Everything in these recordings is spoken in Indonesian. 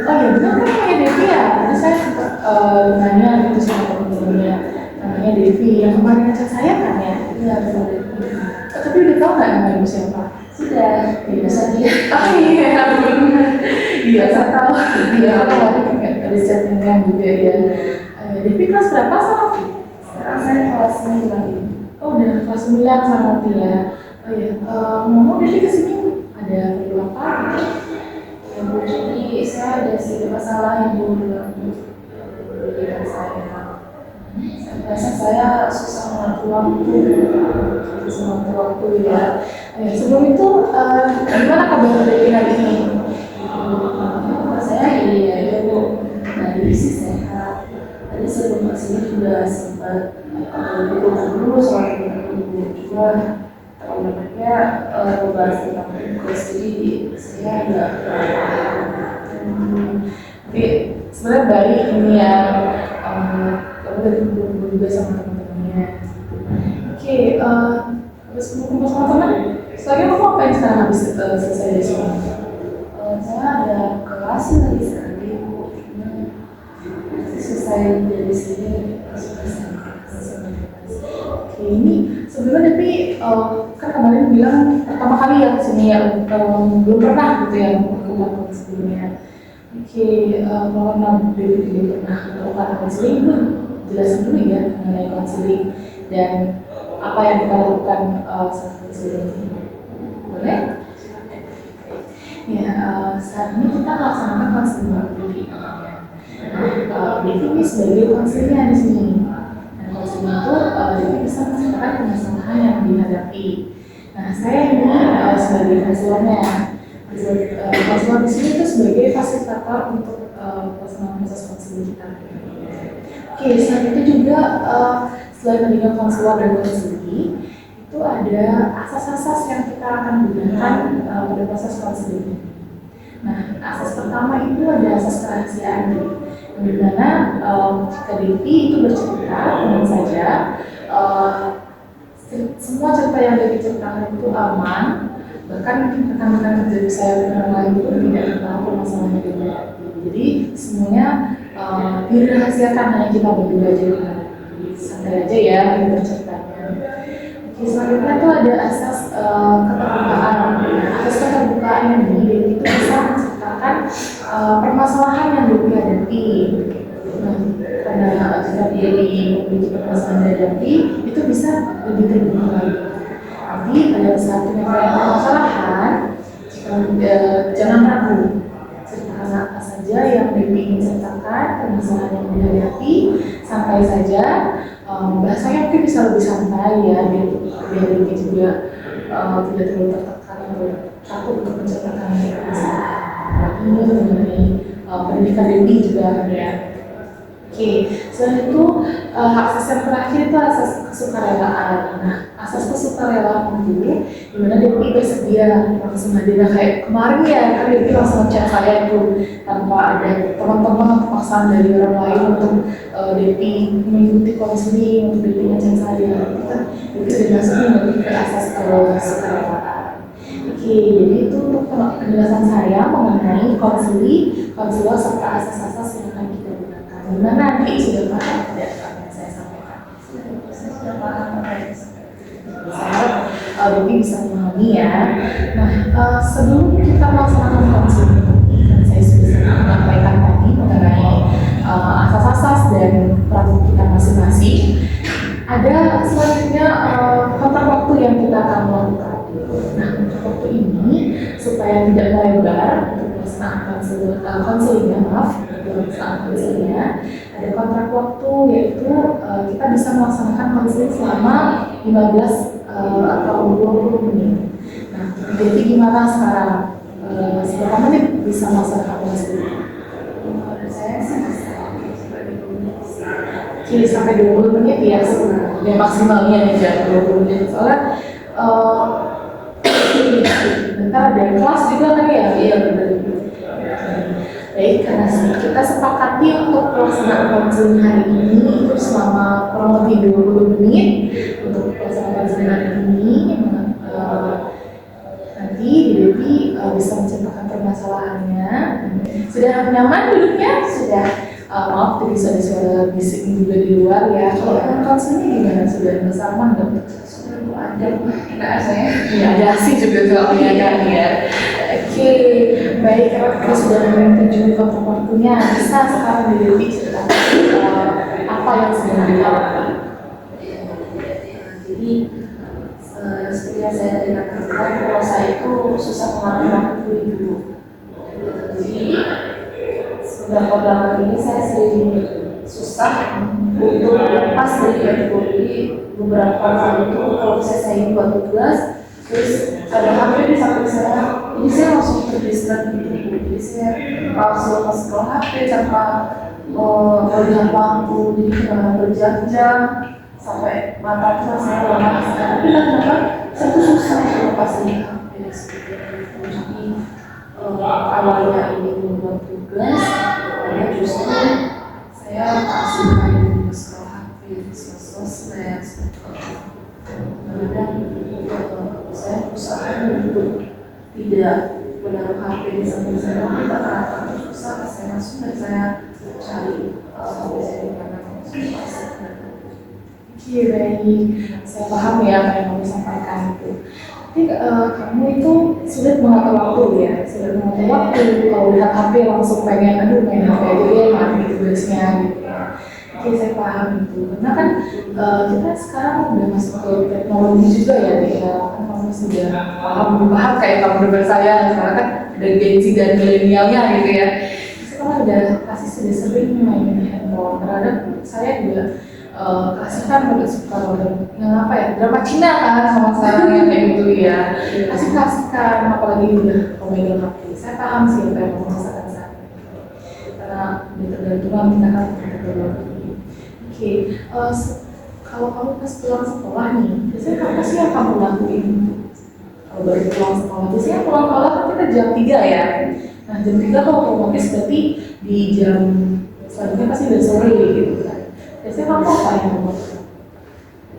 Oh ya benar kan namanya Devi ya? Tadi saya sempat nanya gitu sama temen-temennya, namanya Devi yang kemarin ngechat saya kan ya? Iya, benar. Oh, tapi udah tau nggak nama ibu siapa? Sudah, bisa dia. Oh iya, benar. Iya, saya tahu. Iya, kemarin ada chattingan juga ya. Devi kelas berapa sama? Sekarang saya kelas 9. Oh udah kelas 9 sama ya. Oh iya, ngomong Devi kesini ada perlu apa? Ya, Bu, jadi saya ada sedikit masalah Ibu dengan pendidikan saya. Saya merasa saya susah mengatur waktu, ya. Sebelum itu, gimana kabar Devi hari ini? Saya ini ya, Bu, dari sisi sehat. Tadi sebelum kesini juga sempat berhubungan dulu soal Ibu juga. Kalau namanya membahas tentang tugas, jadi saya nggak Tapi sebenarnya baik ini ya, kamu dari kumpul juga sama teman-temannya. Oke, habis kumpul sama teman, sekarang kamu ngapain sekarang habis selesai dari sini? saya ada kelas lagi sekali Bu. Selesai dari sini selesai. Oke, ini sebelumnya tapi kan kemarin bilang pertama kali ya kesini ya, belum pernah gitu ya melakukan sebelumnya. Oke, kalau Devi belum pernah melakukan konseling, itu jelasin dulu ya mengenai konseling dan apa yang kita lakukan saat konseling ini. Boleh? Ya, saat ini kita melaksanakan konseling Devi namanya. Devi ini sebagai konselingnya di sini. Dan konseling itu Devi bisa menceritakan permasalahan yang dihadapi. Nah, saya ini sebagai konselornya. Konselor di sini itu sebagai fasilitator untuk pelaksanaan proses konseling kita. Oke, selain itu juga selain menjadi konselor dan konseling, itu ada asas-asas yang kita akan gunakan pada proses konseling ini. Nah, asas pertama itu ada asas kerahasiaan, di mana jika Devi itu bercerita, tenang saja, semua cerita yang Devi ceritakan itu aman. Bahkan rekan-rekan kerja saya yang lain pun tidak tahu permasalahan yang dihadapi. Jadi semuanya dirahasiakan, hanya kita berdua aja. Santai aja ya berceritanya. Oke, selanjutnya itu ada asas keterbukaan. Asas keterbukaan ini Devi itu bisa menceritakan permasalahan yang Devi hadapi. Nah, karena jika Devi memiliki permasalahan yang dihadapi, itu bisa lebih terbuka lagi. Tapi pada saat penyampaian permasalahan, jangan ragu, ceritakan apa saja yang Devi ingin ceritakan, permasalahan yang dihadapi, santai saja. Bahasanya mungkin bisa lebih santai ya, biar Devi juga tidak terlalu tertekan atau takut untuk menceritakan masalah. Ini mengenai pendidikan Devi juga ya. Oke, selain itu asas yang terakhir itu asas kesukarelaan. Nah, asas kesukarelaan itu dimana Devi bersedia langsung hadir. Kayak kemarin ya, kan Devi langsung chat saya itu tanpa ada teman-teman atau paksaan dari orang lain untuk Devi mengikuti konseling, untuk Devi ngechat saya. Itu kan Devi sudah masuk lebih ke asas kesukarelaan. Oke, jadi itu untuk penjelasan saya mengenai konselor serta asas-asas yang akan kita gunakan. Gimana nanti sudah paham tidak apa yang saya sampaikan? Saya sudah paham apa yang Saya harap Devi bisa memahami ya. Nah, sebelum kita melaksanakan konseling ini, kan saya sudah menyampaikan tadi mengenai asas-asas dan peran kita masing-masing. Ada selanjutnya kontrak waktu yang kita akan melakukan. Nah, kontrak waktu ini supaya tidak melebar untuk pelaksanaan konselingnya, ada kontrak waktu, yaitu kita bisa melaksanakan konseling selama 15 atau 20 menit. Nah, jadi gimana sekarang? Berapa menit bisa melaksanakan konseling? menurut saya sih bisa sebagai komunikasi. Jadi sampai 20 menit ya, yang maksimalnya aja 20 menit. Soalnya bentar ada kelas juga kan ya? Iya benar. Baik, karena kita sepakati untuk pelaksanaan konseling hari ini itu selama kurang lebih 20 menit untuk pelaksanaan konseling hari ini. Nanti Devi bisa menceritakan permasalahan permasalahannya. Sudah nyaman duduknya? Sudah. Maaf tadi ada suara bisik juga di luar ya. Kalau konselnya gimana? Sudah merasa aman nggak? Ada nggak saya? Iya, ada sih juga soalnya kan ya. Oke, baik, karena kita sudah menuju ke waktunya, bisa sekarang lebih ceritakan apa yang sedang dilakukan. Jadi seperti yang saya katakan, kalau saya itu susah mengatur waktu dulu. Jadi beberapa belakangan ini saya sering susah untuk lepas dari kategori beberapa kali itu kalau saya buat tugas terus ada HP di samping saya, ini saya langsung terdistrak gitu. Jadi saya langsung scroll HP tanpa melihat waktu, jadi kena berjam-jam sampai mata itu rasanya lemas. Tapi kenapa saya tuh susah lepas dari HP seperti itu. Jadi awalnya ini membuat tugas, awalnya justru saya kasih main scroll HP di sosmed seperti itu. Kadang saya berusaha untuk tidak menaruh HP di samping saya, tapi karena susah saya masuk dan saya cari HP saya di mana Oke, baik. Saya paham ya apa yang kamu sampaikan itu. Tapi kamu itu sulit mengatur waktu ya, sulit mengatur waktu. Kalau lihat HP langsung pengen, aduh main HP aja ya, mati tugasnya gitu ya. Oke, saya paham itu. Karena kan kita sekarang udah masuk ke teknologi juga ya, nih. Kan kamu sudah paham kayak kamu dengar saya. Sekarang kan ada Gen Z dan milenialnya gitu ya. Sekarang udah pasti sudah sering main handphone. Terhadap saya juga kasih kan udah suka yang apa ya, drama Cina kan sama sekarang yang kayak gitu ya. Kasihkan, apalagi udah pemegang HP. Saya paham sih apa yang kamu rasakan saat ini. Karena udah tergantungan kita kan teknologi. Oke, kalau kamu pas pulang sekolah nih, biasanya apa sih yang kamu lakuin? Kalau baru pulang sekolah, biasanya pulang sekolah kan kita jam 3 ya. Nah jam 3 tuh otomatis berarti di jam selanjutnya pasti udah sore gitu kan. Biasanya kamu apa yang kamu lakukan?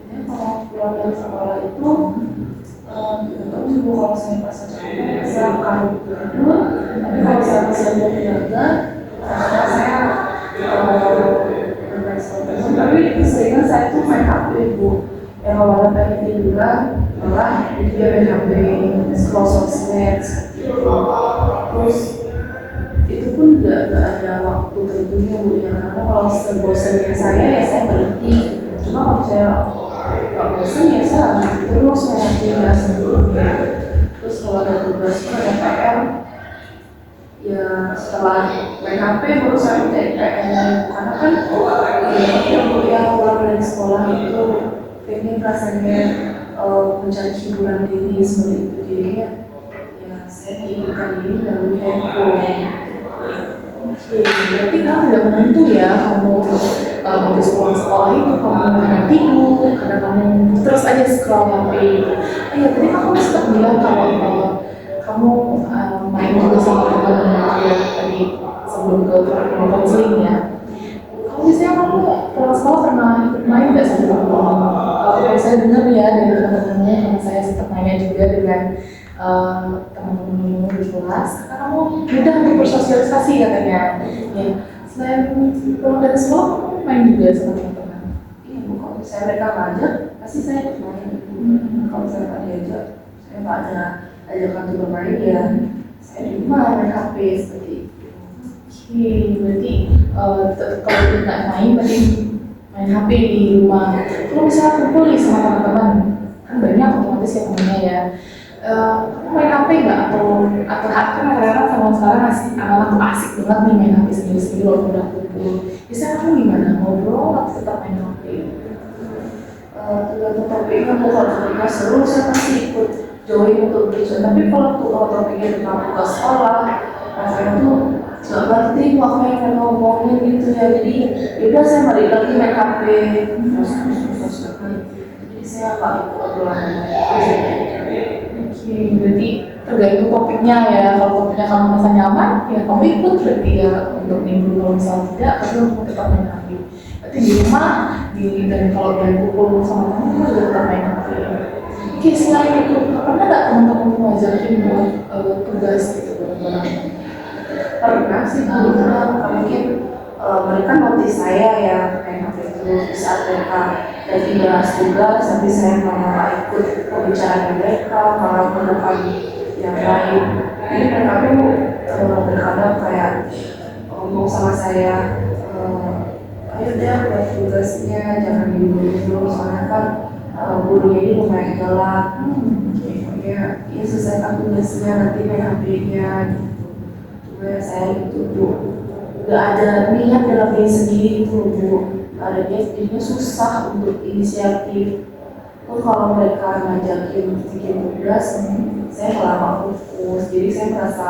Biasanya kalau pulang dari sekolah itu terus juga kalau saya pas saya akan tidur, tapi kalau saya masih ada keluarga karena saya tapi seringan saya tuh main HP bu, yang awalnya pengen tiduran malah dia main HP, scroll sosmed, terus itu pun nggak ada waktu tentunya bu ya, karena kalau sebosannya saya berhenti. Cuma kalau saya nggak bosan ya saya lanjut terus main HP nggak sebelumnya. Terus kalau ada tugas ada PR ya setelah main HP baru saya cek PR, karena kan yang pulang dari sekolah itu pengen rasanya mencari hiburan diri seperti itu, jadinya ya saya hidupkan diri melalui handphone. Berarti kamu udah menentu ya, kamu habis pulang sekolah itu kamu kadang tidur, kadang kamu terus aja scroll HP. Iya, tadi kamu sempat bilang kalau kamu main juga sama teman ya tadi sebelum ke konseling ya. Kalau misalnya kamu pulang sekolah pernah ikut main nggak sama teman-teman? Kalau saya dengar ya dari teman-temannya, karena saya sempat nanya juga dengan teman-teman di kelas, karena kamu mudah untuk bersosialisasi katanya. Ya, selain pulang dari sekolah, kamu main juga sama teman-teman. Iya bu, kalau saya mereka ngajak, pasti saya ikut main. Kalau saya nggak diajak, saya nggak ada ajakan untuk bermain ya, saya di rumah main HP seperti itu. Oke, berarti kalau nggak main, berarti main HP di rumah. Kalau misalnya kumpul nih sama teman-teman, kan banyak otomatis ya temennya ya. Main HP nggak atau kadang-kadang sama sekarang anak-anak tuh asik banget nih main HP sendiri-sendiri walaupun udah kumpul. Biasanya kamu gimana? Ngobrol atau tetap main HP? Tergantung topiknya, kalau topiknya seru saya pasti ikut join untuk belajar. Tapi kalau topiknya tentang tugas sekolah, rasanya tuh nggak ngerti apa yang mereka ngomongin gitu ya. Jadi udah saya balik lagi main HP. Jadi saya nggak ikut obrolan. Oke, berarti tergantung topiknya ya. Kalau topiknya kamu merasa nyaman, ya kamu ikut berarti ya untuk minggu. Kalau misalnya tidak, tapi kamu tetap main HP. Berarti di rumah, dan kalau udah kumpul sama teman, kamu juga tetap main HP. Oke, selain itu, pernah nggak teman-teman ngajakin buat tugas gitu bareng-bareng? Pernah sih kebetulan mungkin mereka notice saya ya kayak apa itu saat mereka lagi bahas tugas tapi saya malah ikut pembicaraan mereka malah menekan yang lain. Jadi mereka tuh terkadang kayak ngomong sama saya, ayo deh buat tugasnya jangan dulu soalnya kan gurunya ini lumayan galak. Ya, ya selesaikan tugasnya nanti main HP-nya gitu. Saya itu Bu, nggak ada niat dalam diri sendiri itu Bu, nggak ada niat, jadinya susah untuk inisiatif. Kalau mereka ngajakin bikin tugas, saya malah nggak fokus, jadi saya merasa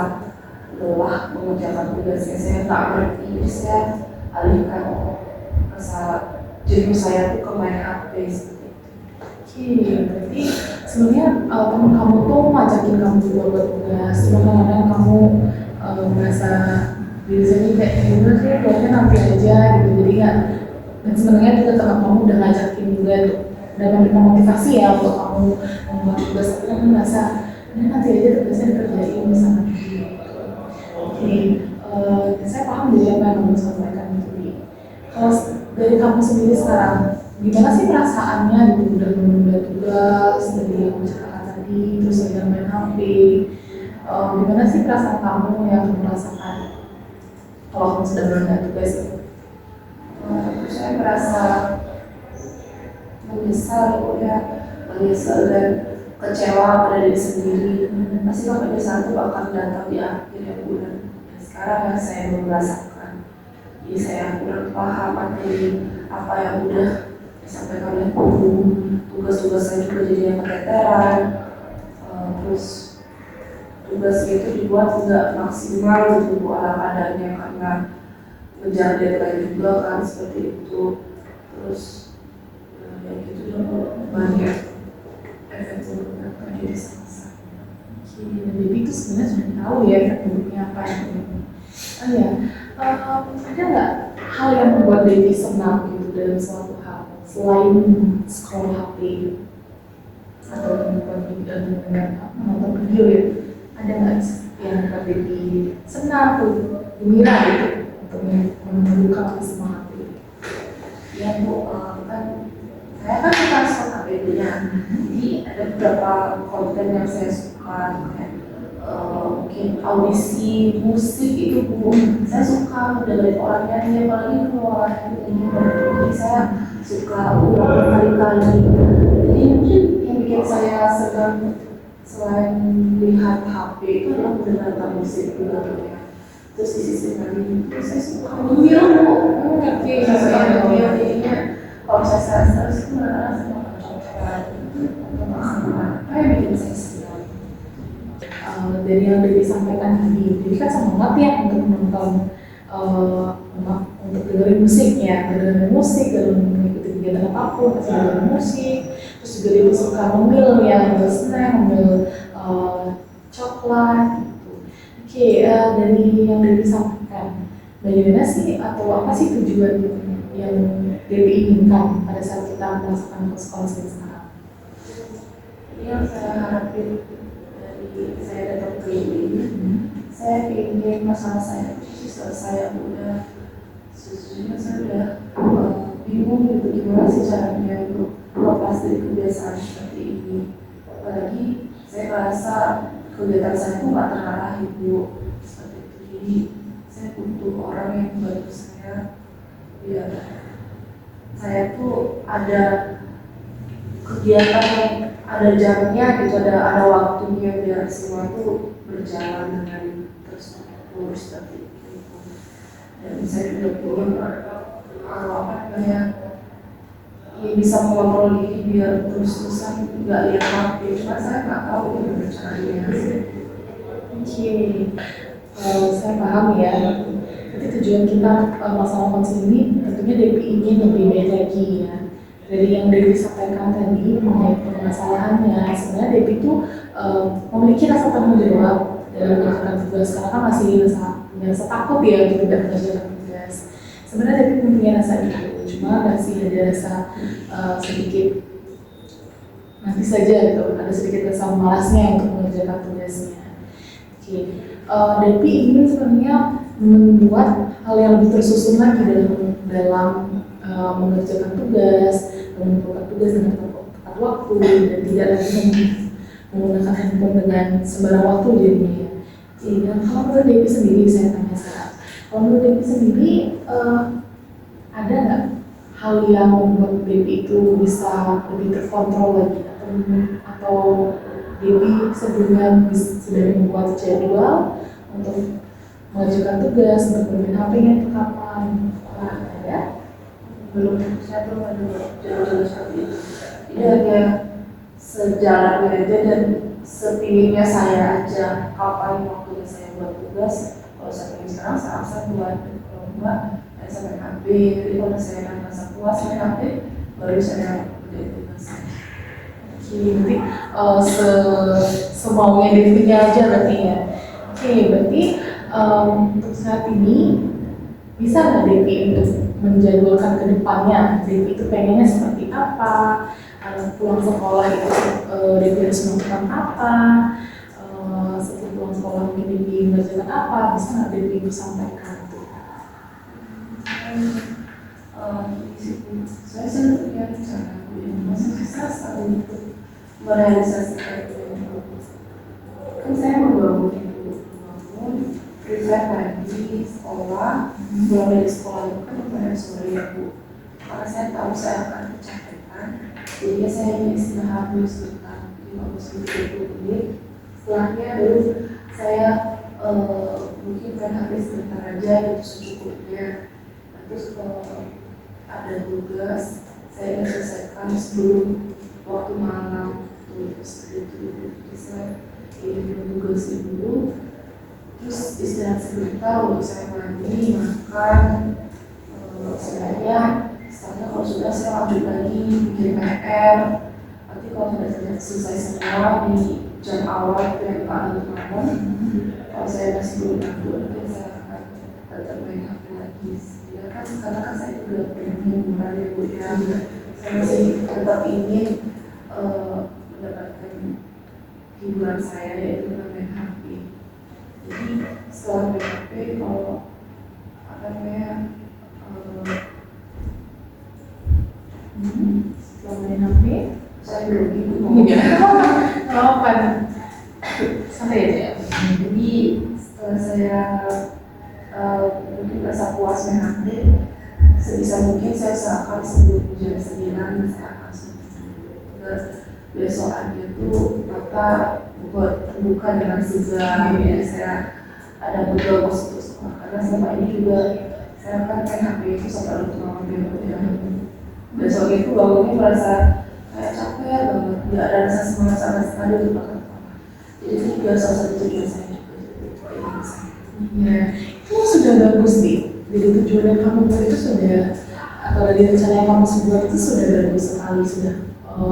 lelah mengerjakan tugasnya, saya nggak ngerti, jadi saya alihkan rasa jenuh saya tuh ke main HP seperti itu. Oke, berarti sebenarnya teman kamu tuh ngajakin kamu juga buat tugas, cuma kadang-kadang kamu merasa diri sendiri kayak gimana sih, buatnya nanti aja gitu, jadi nggak. Dan sebenarnya juga teman kamu udah ngajakin juga tuh, dan memberikan motivasi ya buat kamu membuat tugas, tapi kamu merasa ini nanti aja tugasnya dikerjain misalnya. Oke, saya paham dari apa yang kamu sampaikan tadi. Kalau dari kamu sendiri sekarang, gimana sih perasaannya gitu udah menunda tugas dari yang kamu ceritakan tadi, terus ada main HP, gimana sih perasaan kamu yang merasakan kalau kamu sudah menunda tugas itu? Saya merasa menyesal ya, menyesal dan kecewa pada diri sendiri. Pasti penyesalan itu akan datang di akhir ya bulan. Dan sekarang yang saya belum merasakan, jadi saya kurang paham dari apa yang udah disampaikan oleh guru. Tugas-tugas saya juga jadi yang keteteran. Terus tugas itu dibuat nggak maksimal gitu ala kadarnya karena ngejar deadline juga kan seperti itu. Terus ya gitu dong, banyak efek buruknya ke diri saya. Jadi itu sebenarnya sudah tahu ya efek buruknya apa yang ini. Oh ya, ada nggak hal yang membuat Devi senang gitu dalam suatu hal selain scroll HP atau menonton video ya? Ada nggak yang membuat Devi senang tuh, gembira gitu untuk menumbuhkan semangat itu? Ya Bu, kan saya kan suka suka HP-nya. Jadi ada beberapa konten yang saya suka kayak mungkin audisi musik itu Bu. Saya suka mendengarin orang nyanyi apalagi kalau orang nyanyi jadi saya suka ulang berkali-kali. Jadi mungkin yang bikin saya senang selain lihat HP itu adalah mendengarkan musik juga gitu ya. Terus di sisi lain saya suka ngemil Bu. Ngerti saya ngemil jadinya kalau saya stres itu merasa apa yang bikin saya senang. Dari yang disampaikan tadi, jadi kan semangat ya untuk menonton, untuk dengerin musik ya, dengerin musik, dan mengikuti kegiatan apapun, pasti dengerin musik. Terus juga dia suka ngemil ya, ngemil snack, ngemil coklat. Gitu. Oke, dari yang disampaikan, bagaimana sih atau apa sih tujuan yang Dewi inginkan pada saat kita merasakan sekolah sekarang? Yang saya harapin dari saya datang ke ini, saya ingin masalah saya itu selesai. Udah sejujurnya saya udah bingung gitu gimana sih caranya untuk lepas dari kebiasaan seperti ini. Apalagi saya merasa kegiatan saya itu nggak terarah Ibu seperti itu. Jadi saya butuh orang yang membantu saya biar saya tuh ada kegiatan yang ada jamnya gitu, ada waktunya biar semua tuh berjalan dengan terstruktur seperti itu. Dan saya juga ingin apa namanya ya bisa mengontrol diri biar terus-terusan nggak lihat HP. Cuma saya nggak tahu gimana caranya. Oke, saya paham ya. Jadi tujuan kita masalah konseling ini tentunya Devi ingin lebih baik lagi ya. Dari yang Devi sampaikan tadi mengenai permasalahannya, sebenarnya Devi itu memiliki rasa tanggung jawab dalam melakukan tugas karena kan masih rasa takut ya untuk tidak mengerjakan tugas. Sebenarnya Devi punya rasa itu, cuma masih ada rasa sedikit nanti saja gitu, ada sedikit rasa malasnya untuk mengerjakan tugasnya. Oke, Depi ingin sebenarnya membuat hal yang lebih tersusun lagi dalam mengerjakan tugas, mengumpulkan tugas dengan tepat waktu dan tidak lagi menggunakan handphone dengan sembarang waktu jadinya. Dan kalau menurut Depi sendiri, saya tanya sekarang, kalau menurut Depi sendiri ada nggak hal yang membuat Depi itu bisa lebih terkontrol lagi atau Depi sebelumnya sudah membuat jadwal untuk mengajukan tugas untuk bermain HP-nya itu kapan? Ada? Belum, saya belum ada jadwal seperti itu. Ini hanya sejalan aja dan sepinginnya saya aja kapan waktunya saya buat tugas. Kalau saya pengen sekarang saya buat, kalau enggak saya main HP. Jadi kalau saya merasa puas main HP, baru saya kerjain tugas. Jadi semaunya Devinya aja berarti ya. Oke, berarti untuk saat ini bisa nggak Devi untuk menjadwalkan ke depannya? Devi itu pengennya seperti apa? Pulang sekolah itu Devi harus melakukan apa? Setelah pulang sekolah mungkin Devi mengerjakan apa? Bisa nggak Devi sampaikan itu? Saya selalu punya rencana, masa susah sekali untuk merealisasikan itu. Kan saya membangun prepare lagi sekolah, pulang dari sekolah itu kan benar sore ya Bu. Karena saya tahu saya akan kecapean, jadi saya hanya istirahat dulu sebentar, 15-20 menit. Setelahnya baru saya mungkin main HP sebentar aja gitu secukupnya. Terus ada tugas saya ingin selesaikan sebelum waktu malam, terus itu saya ingin tugas dulu. Terus istirahat sebentar untuk saya mandi, makan, setelahnya kalau sudah saya lanjut lagi bikin PR. Nanti kalau sudah selesai semua di jam awal itu yang ada malam, kalau saya masih belum tidur, nanti saya akan tetap main HP lagi. Ya kan, karena kan saya juga pengen hiburan ya Bu ya. Saya masih tetap ingin mendapatkan hiburan saya yaitu main HP. Jadi setelah BKP kalau apa namanya Setelah main HP, saya belum gitu apa nih? Santai aja ya. Jadi setelah saya mungkin merasa puas main HP, sebisa mungkin saya usahakan sebelum jam 9 saya akan tidur. Besokannya itu mata terbuka dengan segar. Jadi saya ada beberapa untuk sekolah karena selama ini juga saya kan main HP itu sampai lupa malam ya. Besok itu bangunnya merasa kayak capek banget, nggak ada rasa semangat sama sekali untuk makan. Jadi itu juga salah satu tujuan saya juga. Iya, itu sudah bagus nih. Jadi tujuan yang kamu buat itu sudah, atau dari rencana yang kamu buat itu sudah bagus sekali, sudah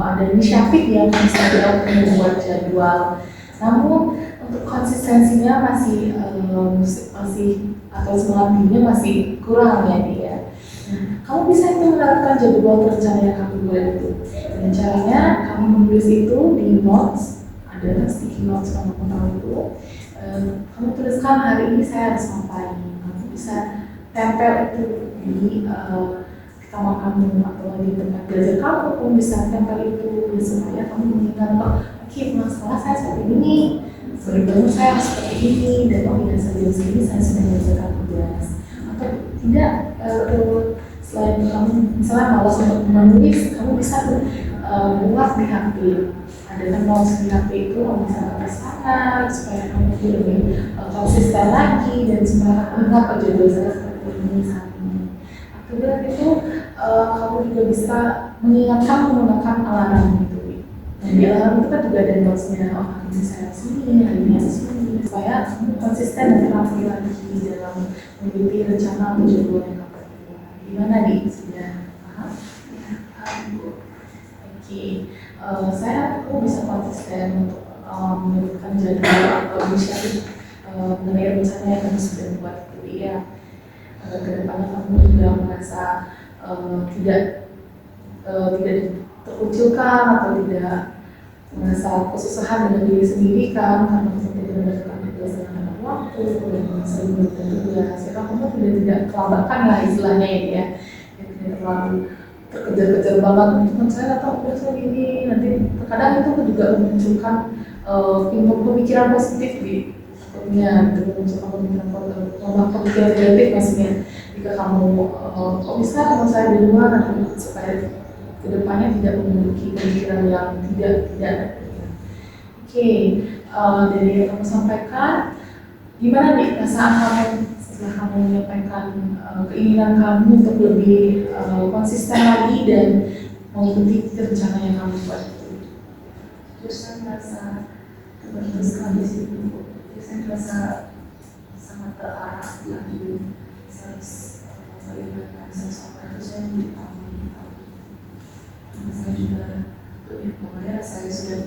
ada inisiatif yang misalnya untuk membuat jadwal. Namun untuk konsistensinya masih atau semangat dirinya masih kurang ya dia. Kamu bisa itu menerapkan jadwal rencana yang kamu buat itu. Dengan caranya kamu menulis itu di notes, ada sticky notes kamu tahu itu. Kamu tuliskan hari ini saya harus ngapain. Kamu bisa tempel itu di kamar kamu atau di tempat belajar kamu. Kamu bisa tempel itu supaya kamu mengingat, oke, pulang sekolah saya seperti ini, sebelum saya seperti ini, dan tidak saja segini saya sudah mengerjakan tugas. Atau tidak, selain kamu misalnya malas untuk menulis, kamu bisa buat di HP. Ada notes di HP itu, kamu bisa ke sana supaya kamu lebih konsisten lagi dan semangat ingat jadwal saya seperti ini saat ini. Kemudian itu kamu juga bisa mengingatkan menggunakan alarm gitu. Dan di alarm itu kan juga ada notesnya, oh hari ini saya sini, hari ini saya sini, supaya kamu konsisten dan terampil lagi dalam memiliki rencana atau jadwal yang kamu buat. Gimana nih, sudah paham? Ya, paham Bu. Oke, saya bisa konsisten untuk menyebutkan jadwal atau inisiatif mengenai rencana yang kamu sudah buat gitu ya. Kedepannya kamu juga merasa tidak terkucilkan atau tidak merasa kesusahan dengan diri sendiri kan, karena kamu tidak mendapatkan tugas dengan tepat waktu dan sering melakukan tugas, ya kan kamu tidak kelabakan lah istilahnya ya, tidak terlalu terkejar-kejar banget untuk saya atau udah saya gini, nanti terkadang itu juga memunculkan pemikiran positif di takutnya, juga memunculkan pemikiran negatif maksudnya, jika kamu kok bisa teman saya di luar nanti supaya kedepannya tidak memiliki pemikiran yang tidak. Oke, dari yang kamu sampaikan, gimana nih perasaan kamu setelah kamu menyampaikan keinginan kamu untuk lebih konsisten lagi dan mengikuti rencana yang kamu buat itu? Terus saya merasa terbantu sekali sih Bu. Terus saya merasa sangat terarah lagi. Saya harus bagaimana saya sampai itu saya tahu. Saya juga lebih pokoknya saya sudah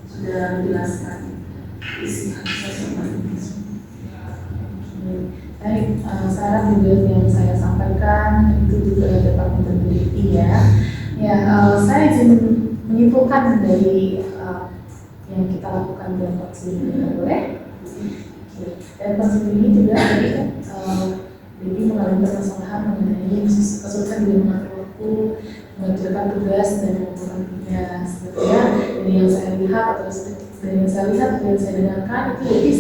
menjelaskan isi hati saya sama ini. Baik, saran juga yang saya sampaikan itu juga dapat meneliti ya. Ya, saya izin menyimpulkan dari yang kita lakukan dalam konseling ini, boleh? Oke. Dan konseling ini juga tadi kan, Debbie mengalami permasalahan mengenai kesulitan dalam mengatur waktu, mengerjakan tugas dan mengumpulkan tugas. Sebetulnya dari yang saya lihat atau dari yang saya lihat dan saya dengarkan itu Debbie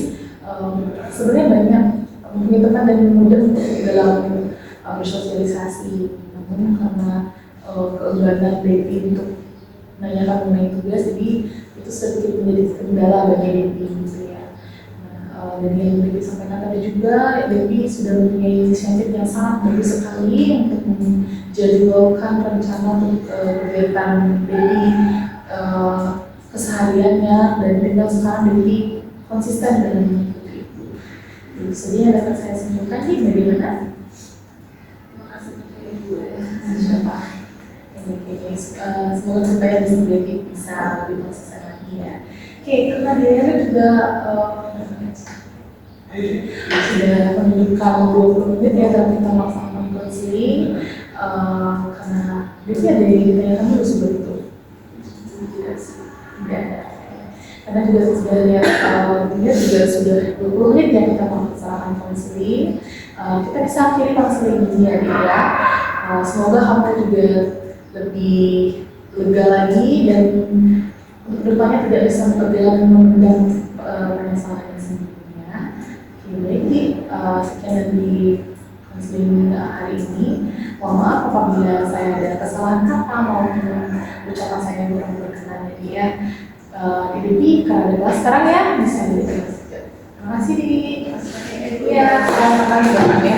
sebenarnya banyak mempunyai teman dan mudah dalam bersosialisasi, namun karena keengganan Debbie untuk menanyakan mengenai tugas, jadi itu sedikit menjadi kendala bagi Debbie gitu ya. Dan yang Debbie sampaikan tadi juga, Debbie sudah mempunyai inisiatif yang sangat bagus sekali untuk menjadwalkan rencana untuk kegiatan Debbie kesehariannya, dan tinggal sekarang Debbie konsisten dengan mengikuti itu. Jadi yang dapat saya simpulkan ini bagaimana? Terima kasih Ibu. Siapa? Semoga supaya Debbie bisa lebih konsisten lagi ya. Oke, karena dia juga sudah menunjukkan 20 menit ya dalam kita melaksanakan konseling, karena biasanya ada yang ditanyakan dulu sebelum itu. Tidak ada. Karena juga sudah lihat dia juga sudah 20 menit ya kita melaksanakan konseling. Kita bisa akhiri konseling ini ya. Semoga kamu juga lebih lega lagi dan untuk depannya tidak bisa berjalan memendam permasalahan sebelumnya. Baik, sekian dari konseling hari ini. Mohon maaf apabila saya ada kesalahan kata maupun ucapan saya yang kurang berkenan ya. Debbie, karena ada kelas sekarang ya, bisa diberikan. Terima kasih, Debbie. Ya, selamat makan ya.